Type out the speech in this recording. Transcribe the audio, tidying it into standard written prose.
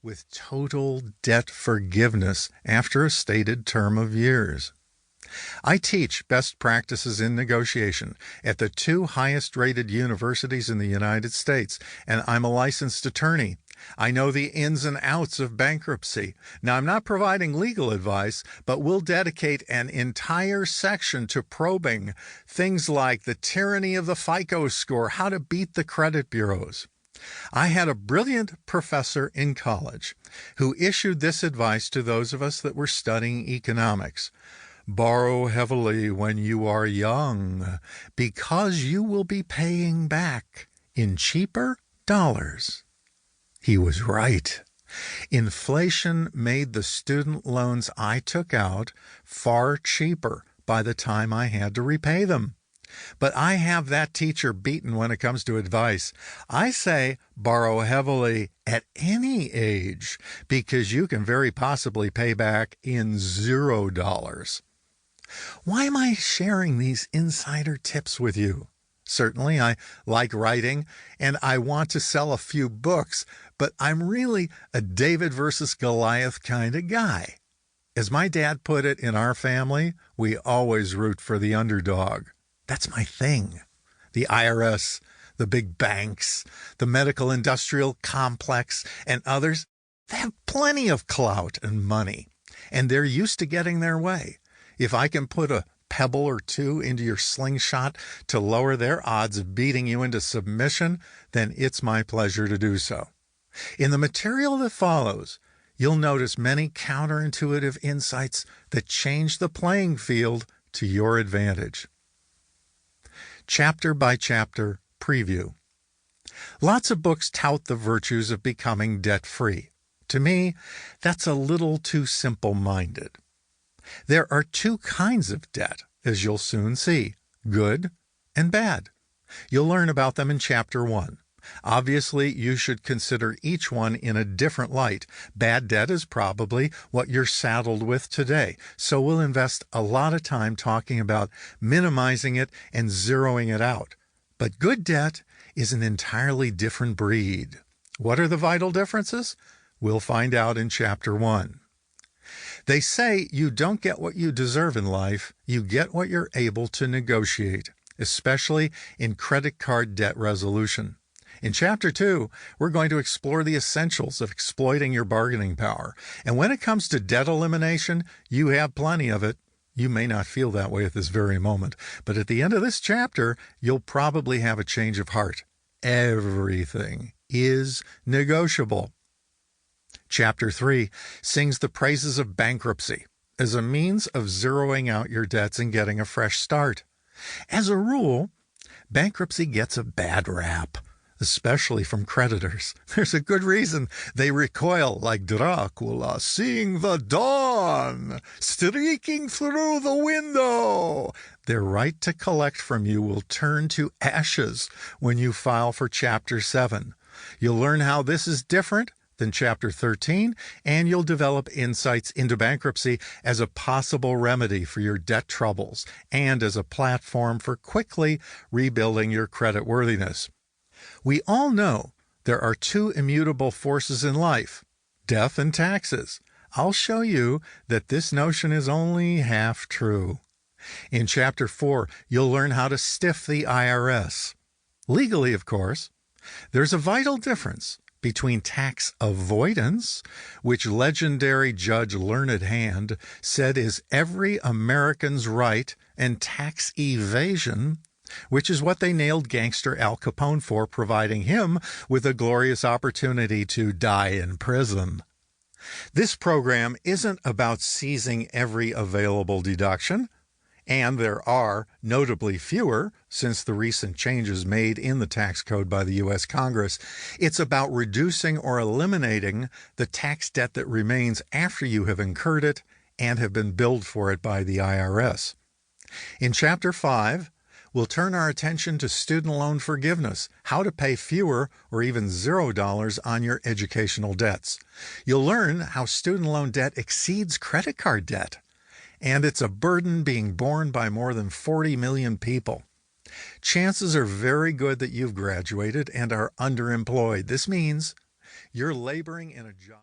with total debt forgiveness after a stated term of years. I teach best practices in negotiation at the two highest-rated universities in the United States, and I'm a licensed attorney. I know the ins and outs of bankruptcy. Now, I'm not providing legal advice, but we'll dedicate an entire section to probing things like the tyranny of the FICO score, how to beat the credit bureaus. I had a brilliant professor in college who issued this advice to those of us that were studying economics. Borrow heavily when you are young, because you will be paying back in cheaper dollars. He was right. Inflation made the student loans I took out far cheaper by the time I had to repay them. But I have that teacher beaten when it comes to advice. I say borrow heavily at any age, because you can very possibly pay back in $0. Why am I sharing these insider tips with you? Certainly, I like writing, and I want to sell a few books, but I'm really a David versus Goliath kind of guy. As my dad put it in our family, we always root for the underdog. That's my thing. The IRS, the big banks, the medical industrial complex, and others, they have plenty of clout and money, and they're used to getting their way. If I can put a pebble or two into your slingshot to lower their odds of beating you into submission, then it's my pleasure to do so. In the material that follows, you'll notice many counterintuitive insights that change the playing field to your advantage. Chapter by chapter preview. Lots of books tout the virtues of becoming debt-free. To me, that's a little too simple-minded. There are two kinds of debt, as you'll soon see, good and bad. You'll learn about them in Chapter 1. Obviously, you should consider each one in a different light. Bad debt is probably what you're saddled with today, so we'll invest a lot of time talking about minimizing it and zeroing it out. But good debt is an entirely different breed. What are the vital differences? We'll find out in Chapter 1. They say you don't get what you deserve in life, you get what you're able to negotiate, especially in credit card debt resolution. In Chapter 2, we're going to explore the essentials of exploiting your bargaining power. And when it comes to debt elimination, you have plenty of it. You may not feel that way at this very moment, but at the end of this chapter, you'll probably have a change of heart. Everything is negotiable. Chapter 3 sings the praises of bankruptcy as a means of zeroing out your debts and getting a fresh start. As a rule, bankruptcy gets a bad rap, especially from creditors. There's a good reason they recoil like Dracula seeing the dawn streaking through the window. Their right to collect from you will turn to ashes when you file for Chapter 7. You'll learn how this is different than Chapter 13, and you'll develop insights into bankruptcy as a possible remedy for your debt troubles and as a platform for quickly rebuilding your creditworthiness. We all know there are two immutable forces in life, death and taxes. I'll show you that this notion is only half true. In Chapter 4, you'll learn how to stiff the IRS. Legally, of course. There's a vital difference between tax avoidance, which legendary Judge Learned Hand said is every American's right, and tax evasion, which is what they nailed gangster Al Capone for, providing him with a glorious opportunity to die in prison. This program isn't about seizing every available deduction, and there are notably fewer since the recent changes made in the tax code by the U.S. Congress. It's about reducing or eliminating the tax debt that remains after you have incurred it and have been billed for it by the IRS. In Chapter 5, we'll turn our attention to student loan forgiveness, how to pay fewer or even $0 on your educational debts. You'll learn how student loan debt exceeds credit card debt, and it's a burden being borne by more than 40 million people. Chances are very good that you've graduated and are underemployed. This means you're laboring in a job.